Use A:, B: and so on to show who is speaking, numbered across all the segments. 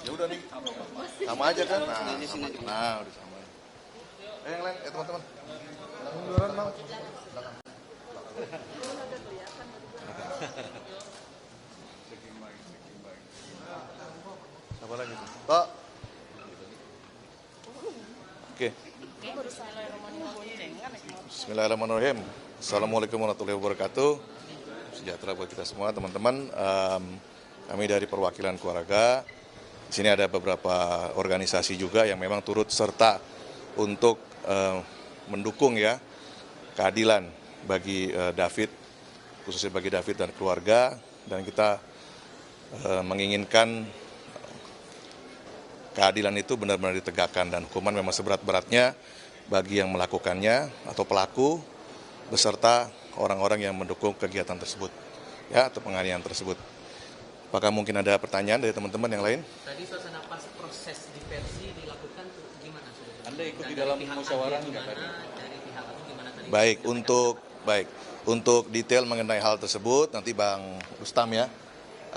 A: Ya udah nih, sama aja kan? Nah, udah sama. Yang lain, teman-teman. Munduran, Bang. Siapa lagi tuh? Pak. Oke. Bismillahirrahmanirrahim. Assalamualaikum warahmatullahi wabarakatuh. Sejahtera buat kita semua, teman-teman. Kami dari perwakilan keluarga. Di sini ada beberapa organisasi juga yang memang turut serta untuk mendukung ya keadilan bagi David, khususnya bagi David dan keluarga, dan kita menginginkan keadilan itu benar-benar ditegakkan dan hukuman memang seberat-beratnya bagi yang melakukannya atau pelaku beserta orang-orang yang mendukung kegiatan tersebut ya atau penganiayaan tersebut. Apakah mungkin ada pertanyaan dari teman-teman yang lain?
B: Tadi suasana pas proses diversi dilakukan tuh gimana?
C: Anda ikut di dalam musyawarah nggak tadi?
B: Dari pihak itu gimana tadi?
A: Untuk detail mengenai hal tersebut nanti Bang Rustam ya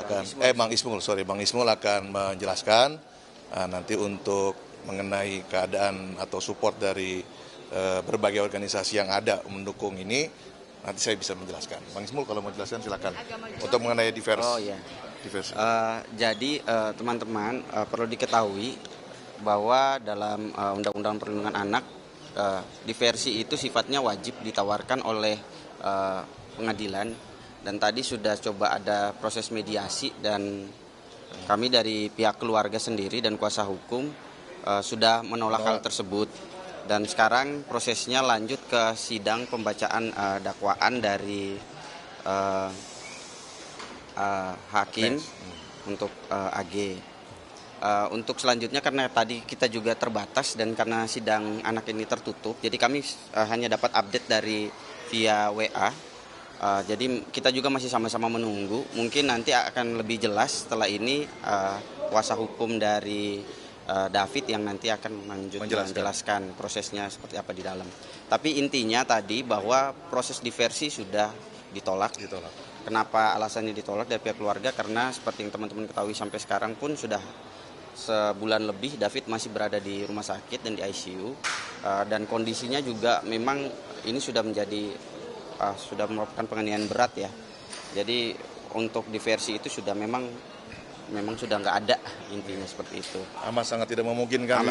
A: akan Bang Ismul akan menjelaskan. Nanti untuk mengenai keadaan atau support dari berbagai organisasi yang ada mendukung ini nanti saya bisa menjelaskan. Bang Ismul kalau mau jelaskan silakan. Untuk mengenai diversi.
D: Oh iya. Jadi teman-teman perlu diketahui bahwa dalam Undang-Undang Perlindungan Anak diversi itu sifatnya wajib ditawarkan oleh pengadilan, dan tadi sudah coba ada proses mediasi dan kami dari pihak keluarga sendiri dan kuasa hukum sudah menolak hal tersebut, dan sekarang prosesnya lanjut ke sidang pembacaan dakwaan dari hakim untuk AG. Untuk selanjutnya karena tadi kita juga terbatas dan karena sidang anak ini tertutup, jadi kami hanya dapat update dari via WA. Jadi kita juga masih sama-sama menunggu. Mungkin nanti akan lebih jelas setelah ini kuasa hukum dari David yang nanti akan menjelaskan prosesnya seperti apa di dalam. Tapi intinya tadi bahwa proses diversi sudah ditolak. Kenapa alasannya ditolak dari pihak keluarga? Karena seperti yang teman-teman ketahui sampai sekarang pun sudah sebulan lebih David masih berada di rumah sakit dan di ICU, dan kondisinya juga memang ini sudah menjadi sudah merupakan penganiayaan berat ya. Jadi untuk diversi itu sudah memang sudah nggak ada, intinya seperti itu.
A: Amat sangat tidak memungkinkan.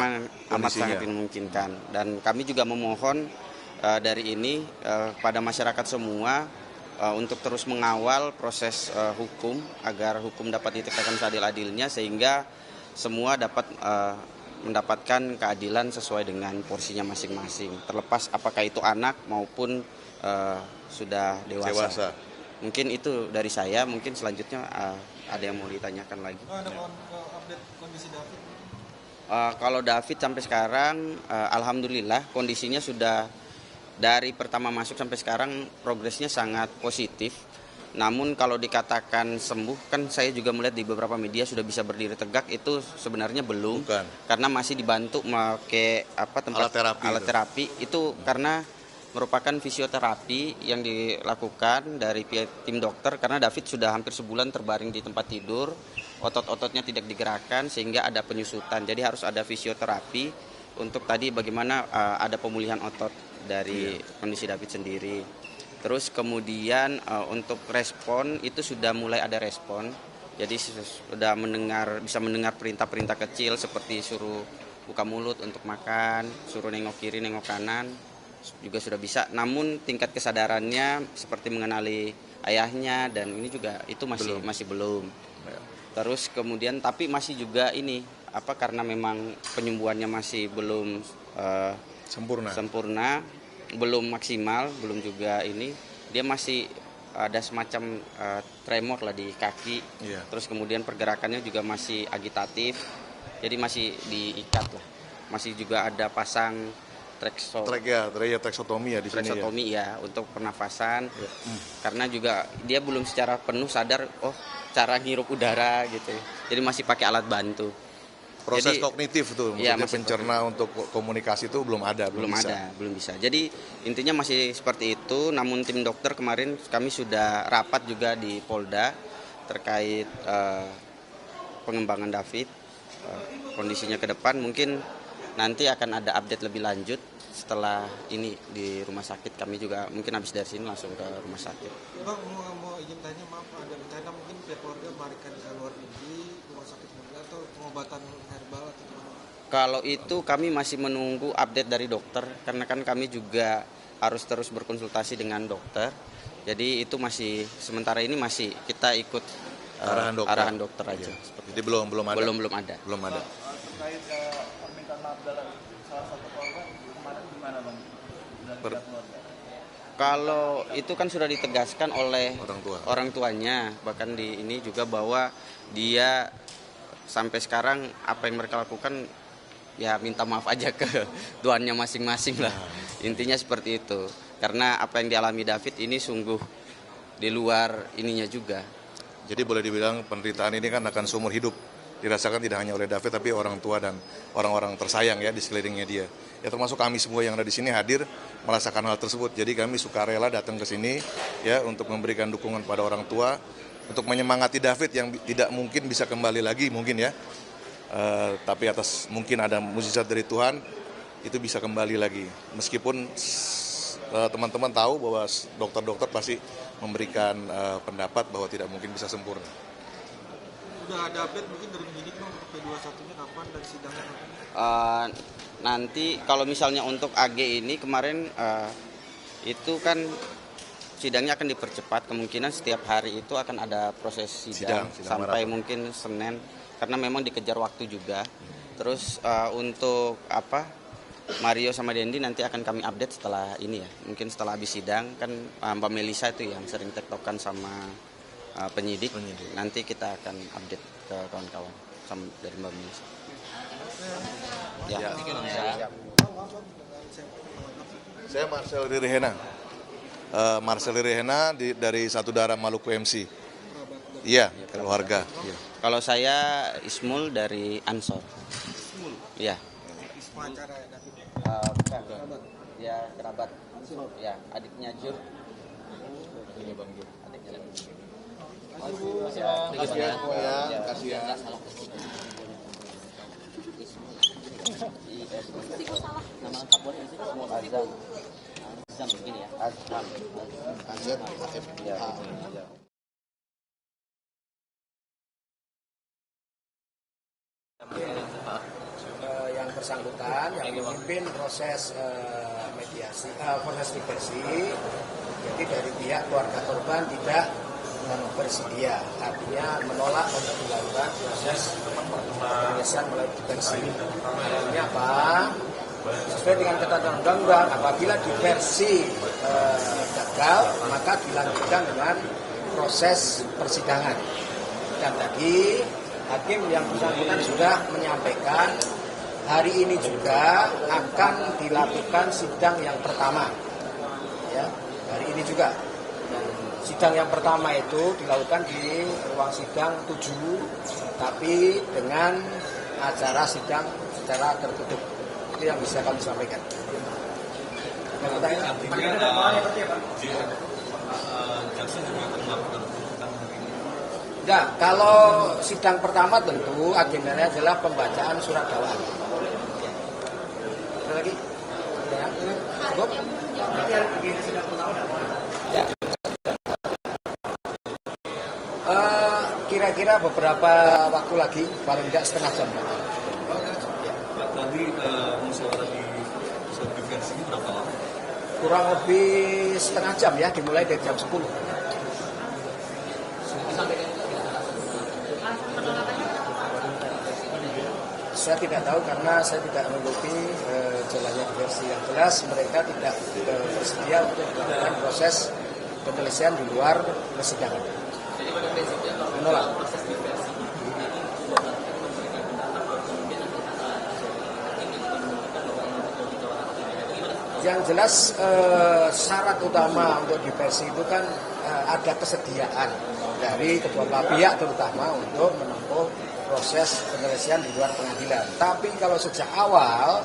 D: Amat sangat tidak memungkinkan. Dan kami juga memohon dari ini pada masyarakat semua untuk terus mengawal proses hukum agar hukum dapat ditegakkan seadil-adilnya sehingga semua dapat mendapatkan keadilan sesuai dengan porsinya masing-masing, terlepas apakah itu anak maupun sudah dewasa. Mungkin itu dari saya, mungkin selanjutnya ada yang mau ditanyakan lagi.
E: Ada update kondisi David?
D: Kalau David sampai sekarang alhamdulillah kondisinya sudah dari pertama masuk sampai sekarang progresnya sangat positif. Namun kalau dikatakan sembuh, kan saya juga melihat di beberapa media sudah bisa berdiri tegak, itu sebenarnya belum.
A: Bukan.
D: Karena masih dibantu pakai tempat alat terapi itu karena merupakan fisioterapi yang dilakukan dari pihak tim dokter, karena David sudah hampir sebulan terbaring di tempat tidur, otot-ototnya tidak digerakkan sehingga ada penyusutan. Jadi harus ada fisioterapi untuk tadi bagaimana ada pemulihan otot dari kondisi David sendiri. Terus kemudian untuk respon itu sudah mulai ada respon. Jadi sudah bisa mendengar perintah-perintah kecil seperti suruh buka mulut untuk makan, suruh nengok kiri, nengok kanan, juga sudah bisa. Namun tingkat kesadarannya seperti mengenali ayahnya dan ini juga itu masih belum. Terus kemudian tapi masih juga ini karena memang penyembuhannya masih belum sempurna, belum maksimal, belum juga ini, dia masih ada semacam tremor lah di kaki. Terus kemudian pergerakannya juga masih agitatif, jadi masih diikat lah, masih juga ada pasang
A: treksotomi ya di sini
D: ya untuk pernafasan. Karena juga dia belum secara penuh sadar cara ngirup udara gitu, jadi masih pakai alat bantu.
A: Proses kognitif tuh, pencerna untuk komunikasi itu belum bisa. Jadi intinya masih seperti itu. Namun tim dokter kemarin kami sudah rapat juga di Polda terkait pengembangan David.
D: kondisinya ke depan. Mungkin nanti akan ada update lebih lanjut setelah ini di rumah sakit. Kami juga mungkin habis dari sini langsung ke rumah sakit.
E: Bang, mau izin tanya, maaf, ada rencana mungkin pihak keluarga melarikan ke luar negeri, rumah sakit mana atau pengobatan herbal atau gimana?
D: Kalau itu kami masih menunggu update dari dokter, karena kan kami juga harus terus berkonsultasi dengan dokter. Jadi itu masih sementara ini masih kita ikut arahan dokter aja.
A: Jadi belum ada.
D: Belum ada.
A: Belum ada.
C: Terkait permintaan maaf dari salah satu korban kemarin gimana bang? Dari pihak keluarga?
D: Kalau itu kan sudah ditegaskan oleh
A: Orang tua.
D: tuanya, bahkan di ini juga bahwa dia sampai sekarang apa yang mereka lakukan ya minta maaf aja ke tuannya masing-masing lah. Intinya seperti itu. Karena apa yang dialami David ini sungguh di luar ininya juga.
A: Jadi boleh dibilang penderitaan ini kan akan seumur hidup. Dirasakan tidak hanya oleh David tapi orang tua dan orang-orang tersayang ya di sekelilingnya dia. Ya termasuk kami semua yang ada di sini hadir merasakan hal tersebut. Jadi kami sukarela datang ke sini ya untuk memberikan dukungan pada orang tua, untuk menyemangati David yang tidak mungkin bisa kembali lagi mungkin ya. Tapi atas mungkin ada mukjizat dari Tuhan itu bisa kembali lagi. Meskipun teman-teman tahu bahwa dokter-dokter pasti memberikan pendapat bahwa tidak mungkin bisa sempurna.
E: Udah ada update mungkin dari penyidik bang untuk P21-nya kapan dan sidangnya kapan?
D: Nanti kalau misalnya untuk AG ini kemarin itu kan sidangnya akan dipercepat, kemungkinan setiap hari itu akan ada proses sidang sampai maraton. Mungkin Senin karena memang dikejar waktu juga. Terus untuk Mario sama Dendi nanti akan kami update setelah ini ya. Mungkin setelah habis sidang kan Mbak Melisa itu yang sering tektokan sama penyidik. Nanti kita akan update ke kawan-kawan sama dari Mbak Melisa. Ya.
A: Saya Marcel Ririhena. Marcel Ririhena dari Satu Darah Maluku MC. Iya, keluarga. Iya.
D: Kalau saya Ismul dari Ansor.
E: Ismul?
D: Iya.
E: Isma acara ya David?
D: Bukan. Ya, kerabat. Ya, adiknya Jur.
A: Ini Bang Jur.
D: Adiknya Jur.
A: Kasih ya semua ya. Kasih ya.
B: Nama lengkap boleh nggak sih?
D: Azam.
B: Azam begini ya.
D: Azam.
A: Azam.
D: Ya.
F: Yang bersangkutan yang memimpin proses mediasi, proses diversi. Jadi dari pihak keluarga korban tidak bersedia, artinya menolak untuk dilakukan proses penyelesaian melalui diversi. Artinya apa? Sesuai dengan ketentuan undang-undang, apabila diversi gagal, maka dilanjutkan dengan proses persidangan. Dan tadi hakim yang bersangkutan sudah menyampaikan hari ini juga akan dilakukan sidang yang pertama. Ya, hari ini juga. Sidang yang pertama itu dilakukan di ruang sidang 7, tapi dengan acara sidang secara tertutup. Itu yang bisa kami sampaikan. Nah, kalau sidang pertama tentu agendanya adalah pembacaan surat dakwaan. Ada lagi? Ya. Cukup? Ya. Kira-kira beberapa waktu lagi, paling tidak setengah jam.
C: Tadi musyawarah di diversi berapa lama?
F: Kurang lebih setengah jam ya, dimulai dari jam 10. Saya tidak tahu karena saya tidak mengikuti jalannya diversi. Yang jelas mereka tidak bersedia untuk melakukan proses penyelesaian di luar persidangan. Menolak. Yang jelas syarat utama untuk diversi itu kan ada kesediaan dari kedua belah pihak terutama untuk menempuh proses penyelesaian di luar pengadilan. Tapi kalau sejak awal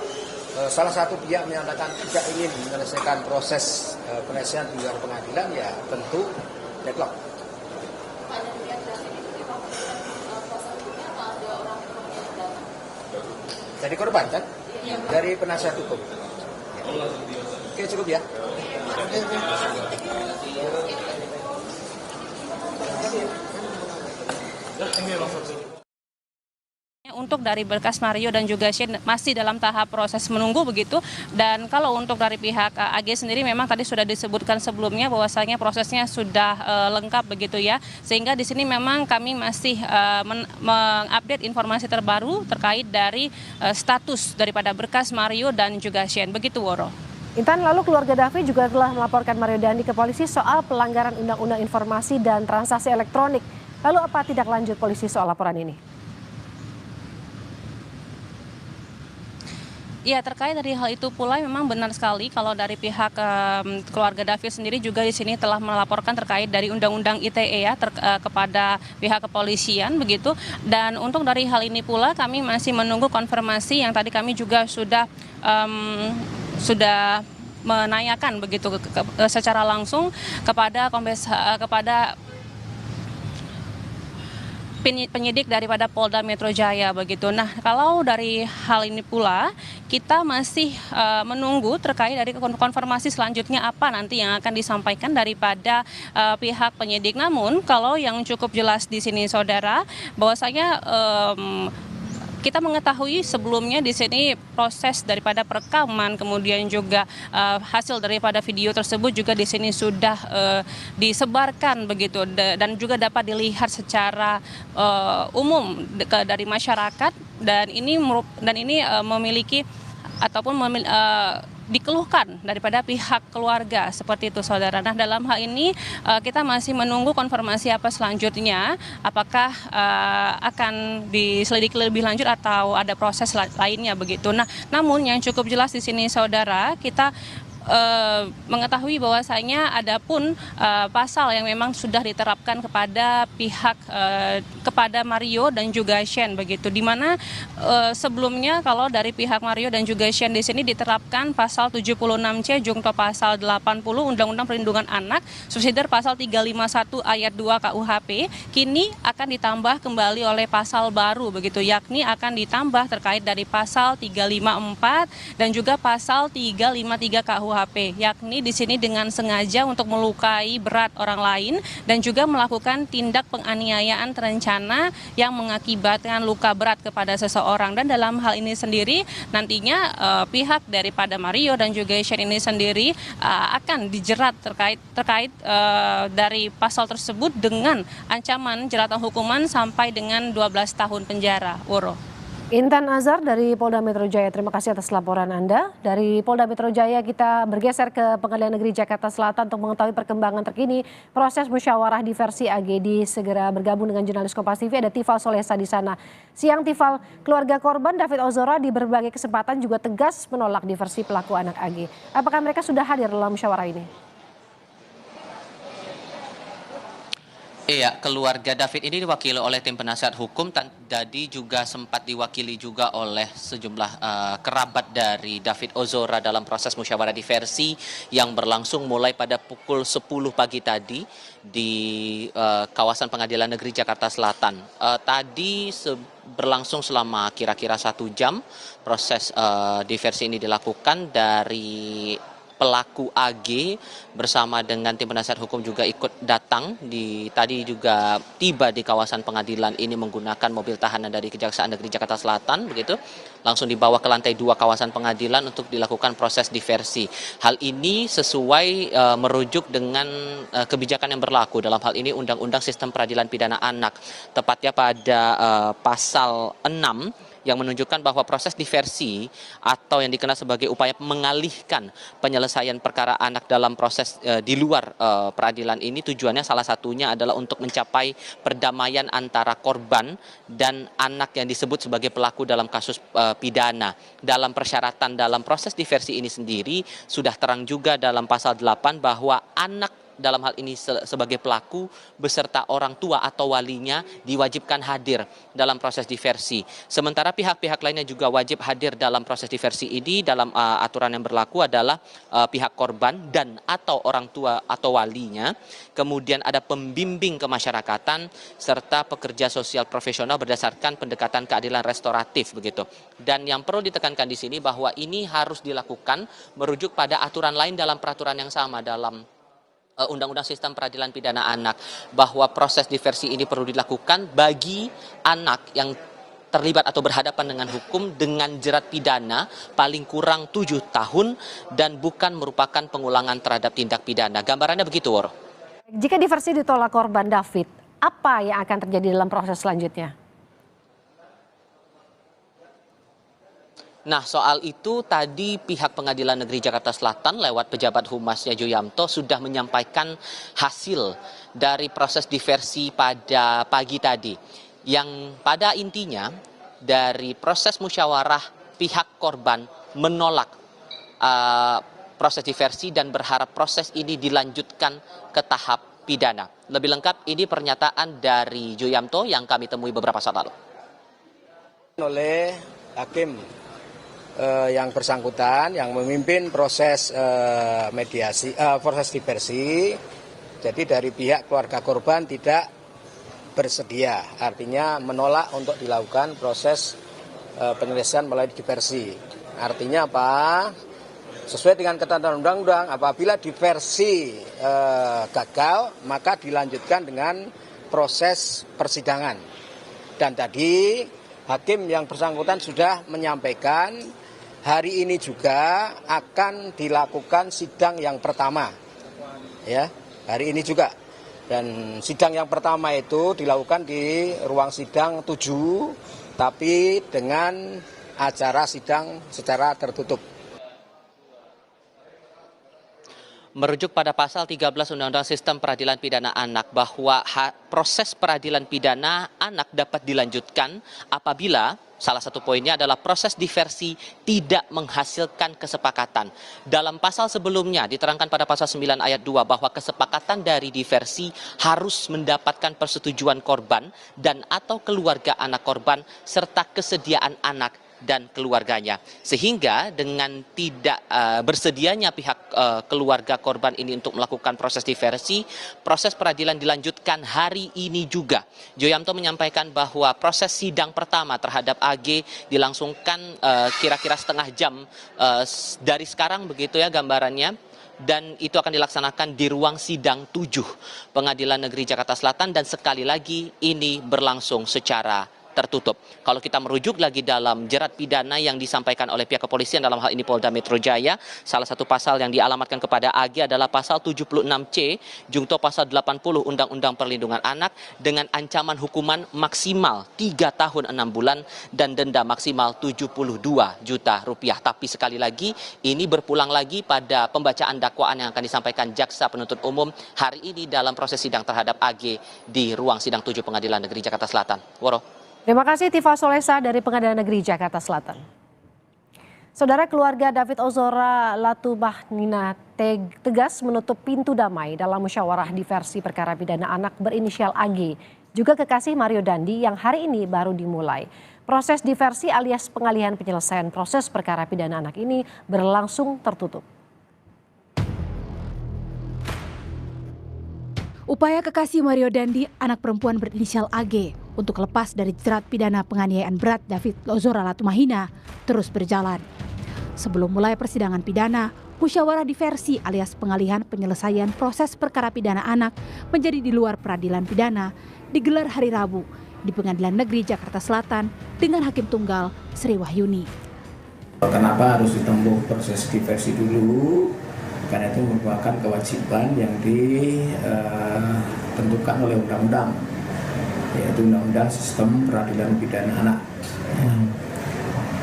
F: salah satu pihak menyatakan tidak ingin menyelesaikan proses penyelesaian di luar pengadilan, ya tentu deadlock. Dari korban kan? Dari penasihat hukum. Oke, cukup ya.
G: Untuk dari berkas Mario dan juga Shane masih dalam tahap proses menunggu begitu, dan kalau untuk dari pihak AG sendiri memang tadi sudah disebutkan sebelumnya bahwasanya prosesnya sudah lengkap begitu ya, sehingga di sini memang kami masih mengupdate informasi terbaru terkait dari status daripada berkas Mario dan juga Shane begitu, Woro.
H: Intan, lalu keluarga David juga telah melaporkan Mario Dandi ke polisi soal pelanggaran Undang-Undang Informasi dan Transaksi Elektronik. Lalu apa tindak lanjut polisi soal laporan ini?
G: Ya, terkait dari hal itu pula memang benar sekali kalau dari pihak keluarga David sendiri juga di sini telah melaporkan terkait dari Undang-Undang ITE ya kepada pihak kepolisian begitu. Dan untuk dari hal ini pula kami masih menunggu konfirmasi yang tadi kami juga sudah menanyakan begitu secara langsung kepada penyidik daripada Polda Metro Jaya begitu. Nah, kalau dari hal ini pula kita masih menunggu terkait dari konfirmasi selanjutnya apa nanti yang akan disampaikan daripada pihak penyidik. Namun kalau yang cukup jelas di sini saudara bahwasanya kita mengetahui sebelumnya di sini proses daripada perekaman kemudian juga hasil daripada video tersebut juga di sini sudah disebarkan begitu dan juga dapat dilihat secara umum dari masyarakat dan ini memiliki ataupun dikeluhkan daripada pihak keluarga seperti itu saudara. Nah, dalam hal ini kita masih menunggu konfirmasi apa selanjutnya, apakah akan diselidiki lebih lanjut atau ada proses lainnya begitu. Nah, namun yang cukup jelas di sini saudara, kita mengetahui bahwasanya ada pun pasal yang memang sudah diterapkan kepada pihak kepada Mario dan juga Shane begitu, di mana sebelumnya kalau dari pihak Mario dan juga Shane di sini diterapkan pasal 76C jungto pasal 80 Undang-Undang Perlindungan Anak subsidiar pasal 351 ayat 2 KUHP kini akan ditambah kembali oleh pasal baru begitu, yakni akan ditambah terkait dari pasal 354 dan juga pasal 353 KUHP, yakni di sini dengan sengaja untuk melukai berat orang lain dan juga melakukan tindak penganiayaan terencana yang mengakibatkan luka berat kepada seseorang. Dan dalam hal ini sendiri nantinya pihak daripada Mario dan juga Shane ini sendiri akan dijerat terkait dari pasal tersebut dengan ancaman jeratan hukuman sampai dengan 12 tahun penjara. Woro.
H: Intan Azhar dari Polda Metro Jaya, terima kasih atas laporan Anda. Dari Polda Metro Jaya kita bergeser ke Pengadilan Negeri Jakarta Selatan untuk mengetahui perkembangan terkini proses musyawarah diversi AGD. Segera bergabung dengan jurnalis Kompas TV, ada Tifal Solesa di sana. Siang Tifal, keluarga korban David Ozora di berbagai kesempatan juga tegas menolak diversi pelaku anak AG. Apakah mereka sudah hadir dalam musyawarah ini?
B: Iya, keluarga David ini diwakili oleh tim penasihat hukum, tadi juga sempat diwakili juga oleh sejumlah kerabat dari David Ozora dalam proses musyawarah diversi yang berlangsung mulai pada pukul 10 pagi tadi di kawasan Pengadilan Negeri Jakarta Selatan. Tadi berlangsung selama kira-kira 1 jam proses diversi ini dilakukan. Dari pelaku AG bersama dengan tim penasihat hukum juga ikut datang tadi juga tiba di kawasan pengadilan ini menggunakan mobil tahanan dari Kejaksaan Negeri Jakarta Selatan begitu, langsung dibawa ke lantai 2 kawasan pengadilan untuk dilakukan proses diversi. Hal ini sesuai merujuk dengan kebijakan yang berlaku dalam hal ini Undang-Undang Sistem Peradilan Pidana Anak, tepatnya pada pasal 6 yang menunjukkan bahwa proses diversi atau yang dikenal sebagai upaya mengalihkan penyelesaian perkara anak dalam proses di luar peradilan ini tujuannya salah satunya adalah untuk mencapai perdamaian antara korban dan anak yang disebut sebagai pelaku dalam kasus pidana. Dalam persyaratan dalam proses diversi ini sendiri sudah terang juga dalam pasal 8 bahwa anak dalam hal ini sebagai pelaku beserta orang tua atau walinya diwajibkan hadir dalam proses diversi. Sementara pihak-pihak lainnya juga wajib hadir dalam proses diversi ini. Dalam aturan yang berlaku adalah pihak korban dan atau orang tua atau walinya, kemudian ada pembimbing kemasyarakatan serta pekerja sosial profesional berdasarkan pendekatan keadilan restoratif begitu. Dan yang perlu ditekankan di sini bahwa ini harus dilakukan merujuk pada aturan lain dalam peraturan yang sama dalam Undang-Undang Sistem Peradilan Pidana Anak, bahwa proses diversi ini perlu dilakukan bagi anak yang terlibat atau berhadapan dengan hukum dengan jerat pidana paling kurang 7 tahun dan bukan merupakan pengulangan terhadap tindak pidana. Gambarannya begitu, Woro.
H: Jika diversi ditolak korban David, apa yang akan terjadi dalam proses selanjutnya?
B: Nah, soal itu tadi pihak Pengadilan Negeri Jakarta Selatan lewat pejabat humasnya Joyamto sudah menyampaikan hasil dari proses diversi pada pagi tadi. Yang pada intinya dari proses musyawarah pihak korban menolak proses diversi dan berharap proses ini dilanjutkan ke tahap pidana. Lebih lengkap ini pernyataan dari Joyamto yang kami temui beberapa saat lalu.
F: Oleh hakim yang bersangkutan yang memimpin proses mediasi, proses diversi. Jadi dari pihak keluarga korban tidak bersedia, artinya menolak untuk dilakukan proses penyelesaian melalui diversi. Artinya apa? Sesuai dengan ketentuan undang-undang, apabila diversi gagal, maka dilanjutkan dengan proses persidangan. Dan tadi hakim yang bersangkutan sudah menyampaikan hari ini juga akan dilakukan sidang yang pertama. Ya, hari ini juga. Dan sidang yang pertama itu dilakukan di ruang sidang 7, tapi dengan acara sidang secara tertutup.
B: Merujuk pada pasal 13 Undang-Undang Sistem Peradilan Pidana Anak bahwa proses peradilan pidana anak dapat dilanjutkan apabila salah satu poinnya adalah proses diversi tidak menghasilkan kesepakatan. Dalam pasal sebelumnya diterangkan pada pasal 9 ayat 2 bahwa kesepakatan dari diversi harus mendapatkan persetujuan korban dan atau keluarga anak korban serta kesediaan anak dan keluarganya. Sehingga dengan tidak bersedianya pihak keluarga korban ini untuk melakukan proses diversi, proses peradilan dilanjutkan hari ini juga. Joyamto menyampaikan bahwa proses sidang pertama terhadap AG dilangsungkan kira-kira setengah jam dari sekarang begitu ya gambarannya. Dan itu akan dilaksanakan di ruang sidang 7 Pengadilan Negeri Jakarta Selatan dan sekali lagi ini berlangsung secara tertutup. Kalau kita merujuk lagi dalam jerat pidana yang disampaikan oleh pihak kepolisian dalam hal ini Polda Metro Jaya, salah satu pasal yang dialamatkan kepada AG adalah pasal 76C jungto pasal 80 Undang-Undang Perlindungan Anak dengan ancaman hukuman maksimal 3 tahun 6 bulan dan denda maksimal 72 juta rupiah. Tapi sekali lagi ini berpulang lagi pada pembacaan dakwaan yang akan disampaikan jaksa penuntut umum hari ini dalam proses sidang terhadap AG di ruang sidang 7 Pengadilan Negeri Jakarta Selatan. Woro.
H: Terima kasih Tifa Solesa dari Pengadilan Negeri Jakarta Selatan. Saudara, keluarga David Ozora Latumahinina tegas menutup pintu damai dalam musyawarah diversi perkara pidana anak berinisial AG, juga kekasih Mario Dandi yang hari ini baru dimulai. Proses diversi alias pengalihan penyelesaian proses perkara pidana anak ini berlangsung tertutup.
I: Upaya kekasih Mario Dandi, anak perempuan berinisial AG, untuk lepas dari jerat pidana penganiayaan berat David Ozora Latumahinina terus berjalan. Sebelum mulai persidangan pidana, musyawarah diversi alias pengalihan penyelesaian proses perkara pidana anak menjadi di luar peradilan pidana digelar hari Rabu di Pengadilan Negeri Jakarta Selatan dengan Hakim Tunggal Sri Wahyuni.
J: Kenapa harus ditempuh proses diversi dulu? Karena itu merupakan kewajiban yang ditentukan oleh undang-undang, yaitu Undang-Undang Sistem Peradilan Pidana Anak.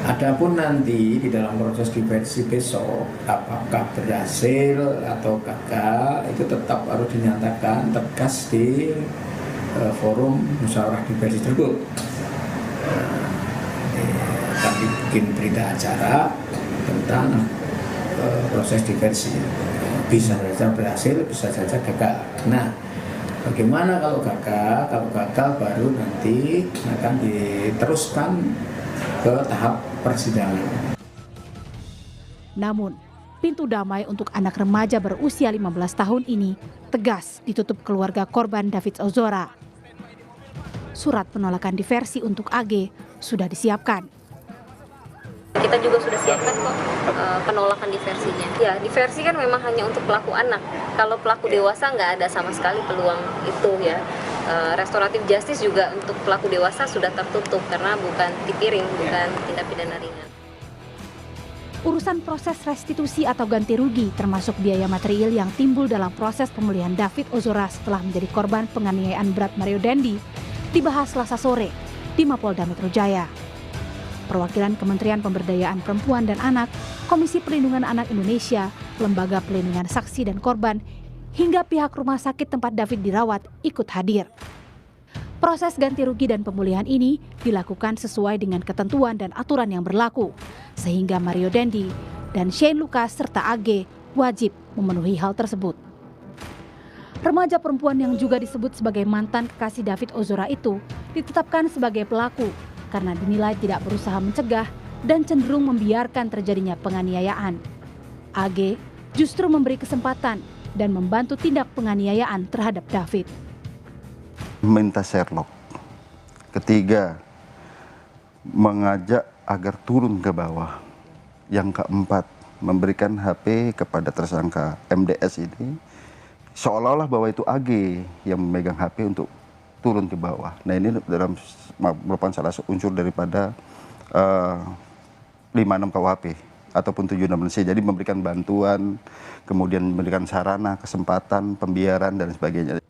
J: Adapun nanti di dalam proses diversi besok, apakah berhasil atau gagal, itu tetap harus dinyatakan tegas di forum musyawarah diversi tersebut. Kami bikin berita acara tentang proses diversi. bisa saja berhasil, bisa saja gagal. Nah, bagaimana kalau gagal? Kalau gagal baru nanti akan diteruskan ke tahap persidangan.
I: Namun, pintu damai untuk anak remaja berusia 15 tahun ini tegas ditutup keluarga korban David Ozora. Surat penolakan diversi untuk AG sudah disiapkan.
K: Kita juga sudah siapkan kok penolakan diversinya. Ya, diversi kan memang hanya untuk pelaku anak. Kalau pelaku dewasa nggak ada sama sekali peluang itu ya. Restoratif justice juga untuk pelaku dewasa sudah tertutup karena bukan tipiring, bukan tindak pidana ringan.
I: Urusan proses restitusi atau ganti rugi termasuk biaya material yang timbul dalam proses pemulihan David Ozora setelah menjadi korban penganiayaan berat Mario Dandi dibahas Selasa sore di Mapolda Metro Jaya. Perwakilan Kementerian Pemberdayaan Perempuan dan Anak, Komisi Perlindungan Anak Indonesia, Lembaga Pelindungan Saksi dan Korban, hingga pihak rumah sakit tempat David dirawat ikut hadir. Proses ganti rugi dan pemulihan ini dilakukan sesuai dengan ketentuan dan aturan yang berlaku, sehingga Mario Dandi dan Shane Lucas serta AG wajib memenuhi hal tersebut. Remaja perempuan yang juga disebut sebagai mantan kekasih David Ozora itu ditetapkan sebagai pelaku karena dinilai tidak berusaha mencegah dan cenderung membiarkan terjadinya penganiayaan. AG justru memberi kesempatan dan membantu tindak penganiayaan terhadap David.
L: Minta Sherlock. Ketiga, mengajak agar turun ke bawah. Yang keempat, memberikan HP kepada tersangka MDS ini seolah-olah bahwa itu AG yang memegang HP untuk turun ke bawah. Nah, ini dalam merupakan salah satu unsur daripada 56 KUHP ataupun 76C. Jadi memberikan bantuan, kemudian memberikan sarana, kesempatan, pembiaran dan sebagainya.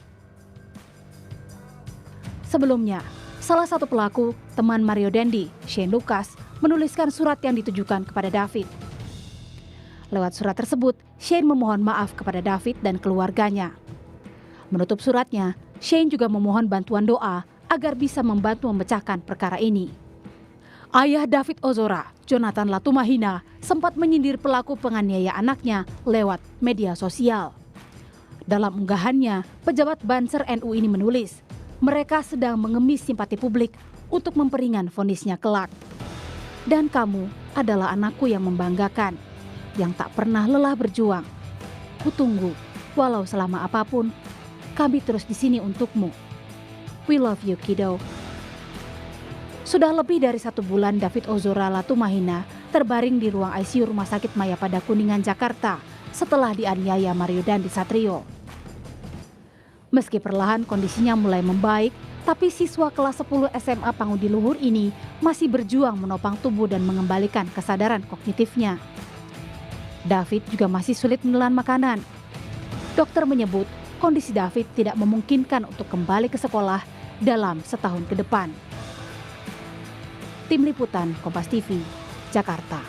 I: Sebelumnya, salah satu pelaku, teman Mario Dandi, Shane Lucas, menuliskan surat yang ditujukan kepada David. Lewat surat tersebut, Shane memohon maaf kepada David dan keluarganya. Menutup suratnya, Shane juga memohon bantuan doa agar bisa membantu memecahkan perkara ini. Ayah David Ozora, Jonathan Latumahina, sempat menyindir pelaku penganiaya anaknya lewat media sosial. Dalam unggahannya, pejabat Banser NU ini menulis, mereka sedang mengemis simpati publik untuk memperingan vonisnya kelak. Dan kamu adalah anakku yang membanggakan, yang tak pernah lelah berjuang. Kutunggu, walau selama apapun, kami terus di sini untukmu. We love you, kiddo. Sudah lebih dari 1 bulan David Ozora Latumahina terbaring di ruang ICU Rumah Sakit Mayapada Kuningan, Jakarta setelah dianiaya Mario Dandi Satrio. Meski perlahan kondisinya mulai membaik, tapi siswa kelas 10 SMA Pangudi Luhur ini masih berjuang menopang tubuh dan mengembalikan kesadaran kognitifnya. David juga masih sulit menelan makanan. Dokter menyebut kondisi David tidak memungkinkan untuk kembali ke sekolah dalam setahun ke depan. Tim Liputan Kompas TV, Jakarta.